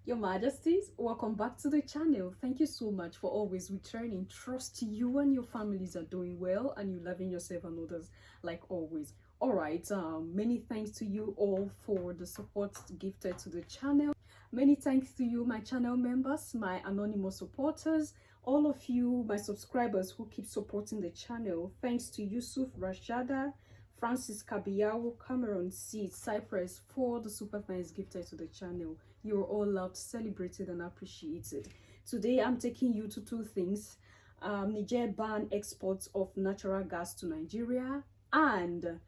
Your Majesties, welcome back to the channel. Thank you so much for always returning. Trust you and your families are doing well and you loving yourself and others like always. All right, many thanks to you all for the support gifted to the channel. Many thanks to you, my channel members, my anonymous supporters, all of you, my subscribers who keep supporting the channel. Thanks to Yusuf Rashada, Francis Kabiyawo, Cameron C, Cypress for the super thanks gifted to the channel. You're all loved, celebrated, and appreciated. Today, I'm taking you to two things. Niger ban exports of natural gas to Nigeria and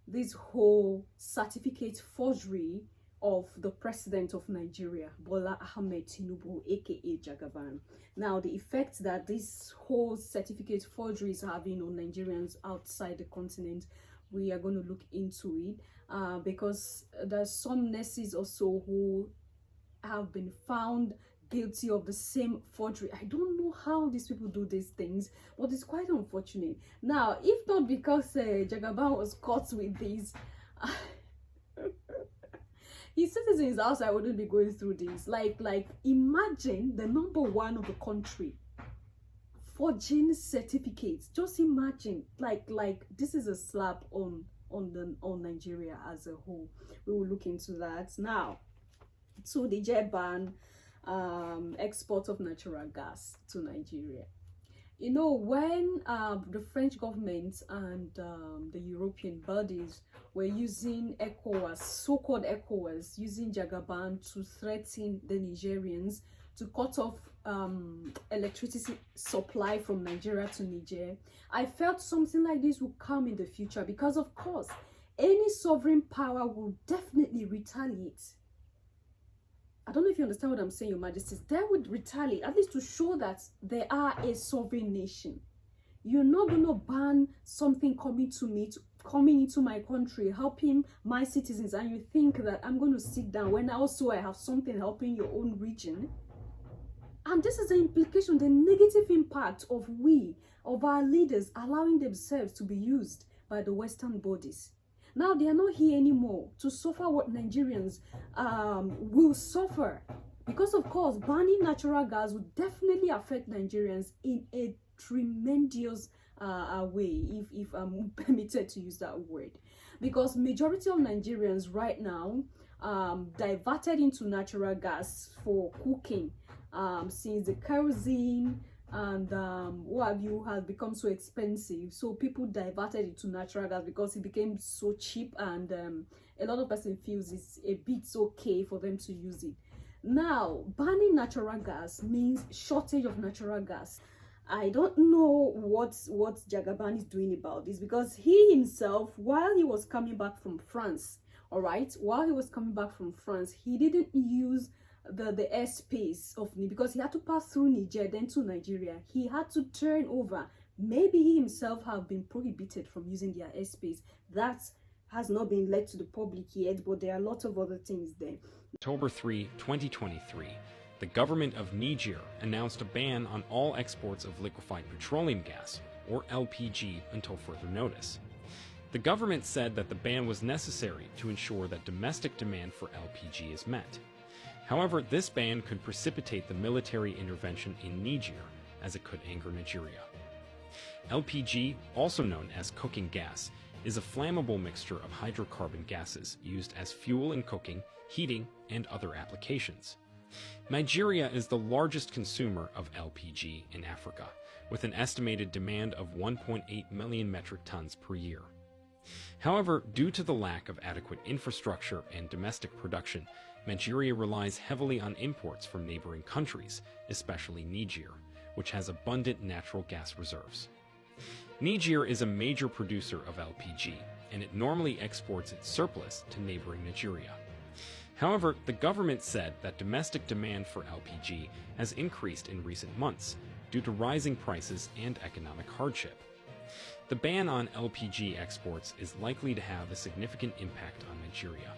this whole certificate forgery of the president of Nigeria, Bola Ahmed Tinubu, aka Jagaban. Now, the effect that this whole certificate forgery is having on Nigerians outside the continent, we are going to look into it because there's some nurses also who have been found guilty of the same forgery. I don't know how these people do these things, but it's quite unfortunate. Now, if not because Jagaban was caught with these, his citizens outside wouldn't be going through this. Like imagine the number one of the country forging certificates. Just imagine, like this is a slap on Nigeria as a whole. We will look into that now. So the Niger ban export of natural gas to Nigeria. You know, when the French government and the European bodies were using ECOWAS, so-called ECOWAS, using Jagaban to threaten the Nigerians to cut off electricity supply from Nigeria to Niger, I felt something like this would come in the future because, of course, any sovereign power will definitely retaliate. I don't know if you understand what I'm saying, Your Majesties. They would retaliate, at least to show that they are a sovereign nation. You're not going to ban something coming into my country, helping my citizens, and you think that I'm going to sit down when also I have something helping your own region. And this is the implication, the negative impact of our leaders allowing themselves to be used by the Western bodies. Now they are not here anymore to suffer what Nigerians will suffer. Because of course, banning natural gas would definitely affect Nigerians in a tremendous way, if I'm permitted to use that word. Because majority of Nigerians right now diverted into natural gas for cooking since the kerosene and what have you has become so expensive, so people diverted into natural gas because it became so cheap, and a lot of person feels it's a bit okay for them to use it. Now banning natural gas means shortage of natural gas. I don't know what Jagaban is doing about this, because he himself, while he was coming back from France, all right, he didn't use the airspace of Niger, because he had to pass through Niger then to Nigeria. He had to turn over. Maybe he himself have been prohibited from using their airspace. That has not been led to the public yet, but there are a lot of other things there. October 3, 2023, the government of Niger announced a ban on all exports of liquefied petroleum gas, or LPG, until further notice. The government said that the ban was necessary to ensure that domestic demand for LPG is met. However, this ban could precipitate the military intervention in Niger, as it could anger Nigeria. LPG, also known as cooking gas, is a flammable mixture of hydrocarbon gases used as fuel in cooking, heating, and other applications. Nigeria is the largest consumer of LPG in Africa, with an estimated demand of 1.8 million metric tons per year. However, due to the lack of adequate infrastructure and domestic production, Nigeria relies heavily on imports from neighboring countries, especially Niger, which has abundant natural gas reserves. Niger is a major producer of LPG, and it normally exports its surplus to neighboring Nigeria. However, the government said that domestic demand for LPG has increased in recent months due to rising prices and economic hardship. The ban on LPG exports is likely to have a significant impact on Nigeria,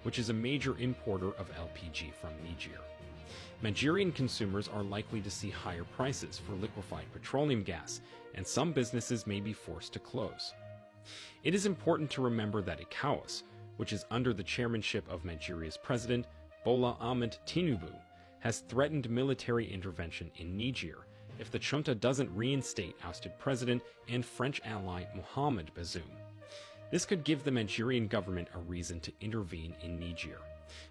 which is a major importer of LPG from Niger. Nigerian consumers are likely to see higher prices for liquefied petroleum gas, and some businesses may be forced to close. It is important to remember that ECOWAS, which is under the chairmanship of Nigeria's president, Bola Ahmed Tinubu, has threatened military intervention in Niger if the junta doesn't reinstate ousted president and French ally Mohamed Bazoum. This could give the Nigerian government a reason to intervene in Niger.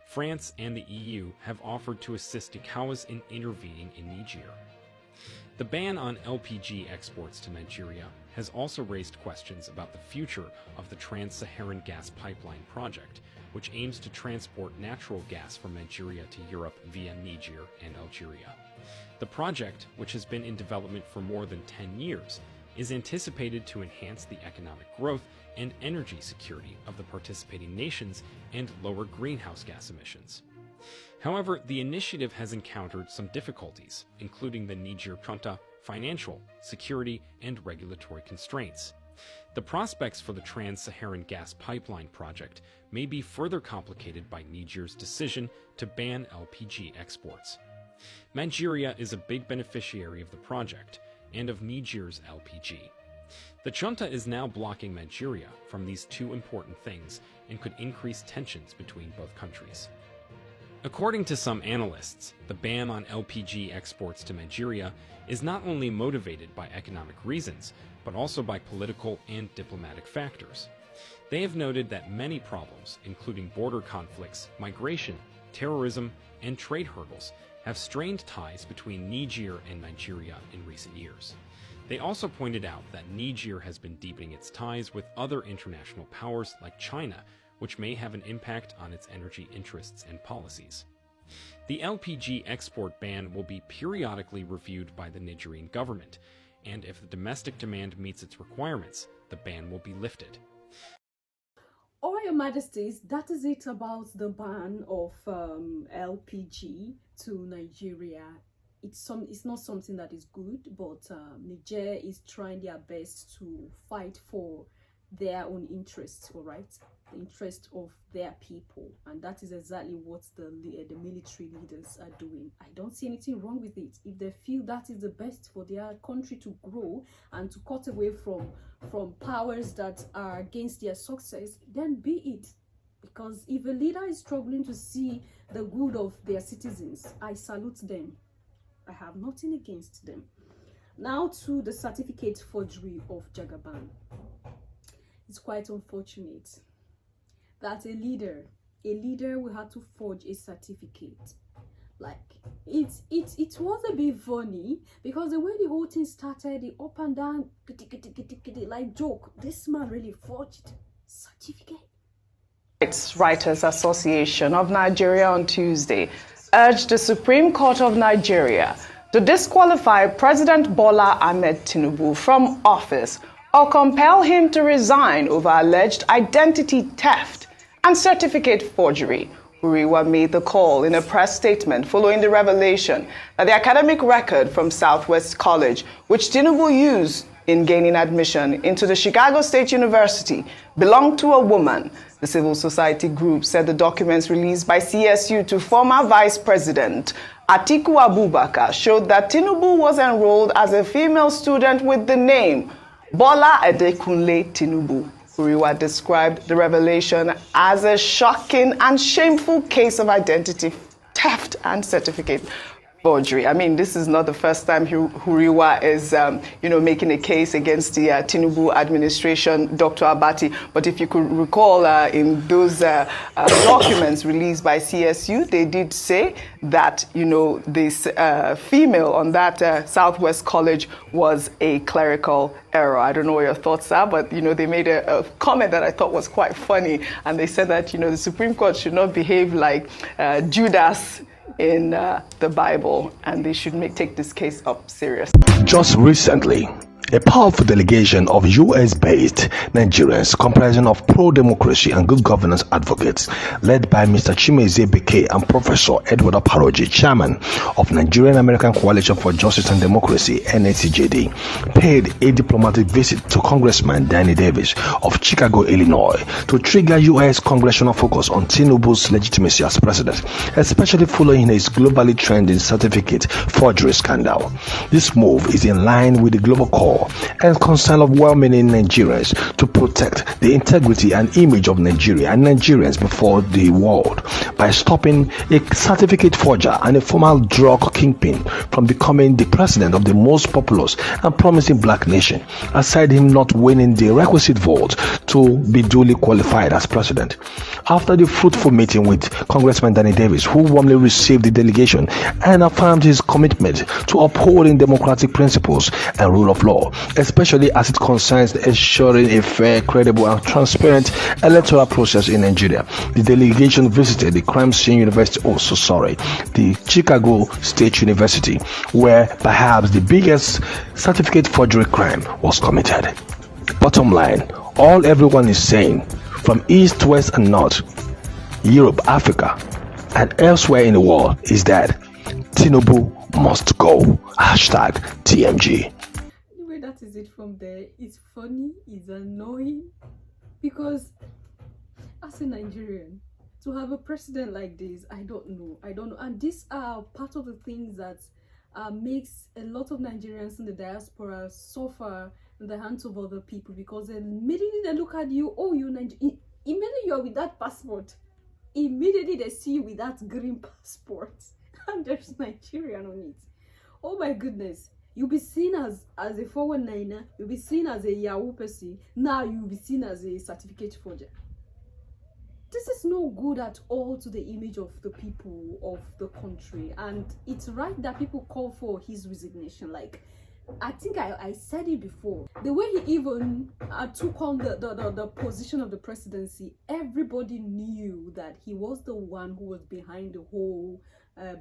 France and the EU have offered to assist ECOWAS in intervening in Niger. The ban on LPG exports to Nigeria has also raised questions about the future of the Trans-Saharan Gas Pipeline project, which aims to transport natural gas from Nigeria to Europe via Niger and Algeria. The project, which has been in development for more than 10 years, is anticipated to enhance the economic growth and energy security of the participating nations and lower greenhouse gas emissions. However, the initiative has encountered some difficulties, including the Niger junta, financial, security, and regulatory constraints. The prospects for the Trans-Saharan Gas Pipeline project may be further complicated by Niger's decision to ban LPG exports. Nigeria is a big beneficiary of the project and of Niger's LPG. The junta is now blocking Nigeria from these two important things and could increase tensions between both countries. According to some analysts, the ban on LPG exports to Nigeria is not only motivated by economic reasons, but also by political and diplomatic factors. They have noted that many problems, including border conflicts, migration, terrorism, and trade hurdles, have strained ties between Niger and Nigeria in recent years. They also pointed out that Niger has been deepening its ties with other international powers like China, which may have an impact on its energy interests and policies. The LPG export ban will be periodically reviewed by the Nigerian government, and if the domestic demand meets its requirements, the ban will be lifted. All Your Majesties, that is it about the ban of LPG to Nigeria. It's not something that is good, but Niger is trying their best to fight for their own interests, all right? The interest of their people, and that is exactly what the military leaders are doing. I don't see anything wrong with it. If they feel that is the best for their country to grow and to cut away from powers that are against their success, then be it. Because if a leader is struggling to see the good of their citizens, I salute them. I have nothing against them. Now to the certificate forgery of Jagaban. It's quite unfortunate that a leader will have to forge a certificate. Like it was a bit funny because the way the whole thing started, the up and down like joke, this man really forged certificate. Rights Writers Association of Nigeria on Tuesday urged the Supreme Court of Nigeria to disqualify President Bola Ahmed Tinubu from office or compel him to resign over alleged identity theft and certificate forgery. Uriwa made the call in a press statement following the revelation that the academic record from Southwest College, which Tinubu used in gaining admission into the Chicago State University, belonged to a woman. The civil society group said the documents released by CSU to former Vice President Atiku Abubakar showed that Tinubu was enrolled as a female student with the name Bola Adekunle Tinubu. Uriwa described the revelation as a shocking and shameful case of identity theft and certificate forgery. I mean, this is not the first time Uriwa is, making a case against the Tinubu administration, Dr. Abati. But if you could recall, in those documents released by CSU, they did say that, this female on that Southwest College was a clerical error. I don't know what your thoughts are, but, they made a comment that I thought was quite funny. And they said that, the Supreme Court should not behave like Judas in the Bible, and they should take this case up serious. Just recently, a powerful delegation of US-based Nigerians comprising of pro-democracy and good governance advocates, led by Mr. Chimezie Beke and Professor Edward Aparoji, chairman of Nigerian-American Coalition for Justice and Democracy, NACJD, paid a diplomatic visit to Congressman Danny Davis of Chicago, Illinois, to trigger US congressional focus on Tinubu's legitimacy as president, especially following his globally trending certificate forgery scandal. This move is in line with the global call law and concern of well-meaning Nigerians to protect the integrity and image of Nigeria and Nigerians before the world by stopping a certificate forger and a former drug kingpin from becoming the president of the most populous and promising black nation, aside him not winning the requisite vote to be duly qualified as president. After the fruitful meeting with Congressman Danny Davis, who warmly received the delegation and affirmed his commitment to upholding democratic principles and rule of law, especially as it concerns ensuring a fair, credible, and transparent electoral process in Nigeria, the delegation visited the crime scene university, the Chicago State University, where perhaps the biggest certificate forgery crime was committed. Bottom line, all everyone is saying, from east, west, and north, Europe, Africa, and elsewhere in the world, is that Tinubu must go. Hashtag TMG. Anyway, that is it from there. It's funny, it's annoying, because as a Nigerian, to have a president like this, I don't know. And these are part of the things that makes a lot of Nigerians in the diaspora suffer in the hands of other people, because immediately they look at you, oh, you're Nigerian. Immediately you're with that passport. Immediately they see you with that green passport and there's Nigerian on it. Oh my goodness. You'll be seen as a 419er, you'll be seen as a Yahoo person, now you'll be seen as a certificate forger. This is no good at all to the image of the people of the country, and it's right that people call for his resignation. Like, I think I said it before, the way he even took on the position of the presidency, everybody knew that he was the one who was behind the whole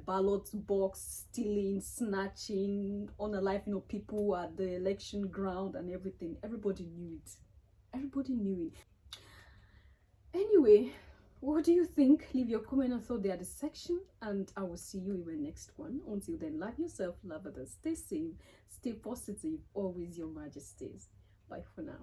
ballot box stealing, snatching, unaliving of people at the election ground and everything. Everybody knew it. Everybody knew it. Anyway, what do you think? Leave your comment and thought there at the section, and I will see you in my next one. Until then, love yourself, love others, stay safe, stay positive, always your majesties. Bye for now.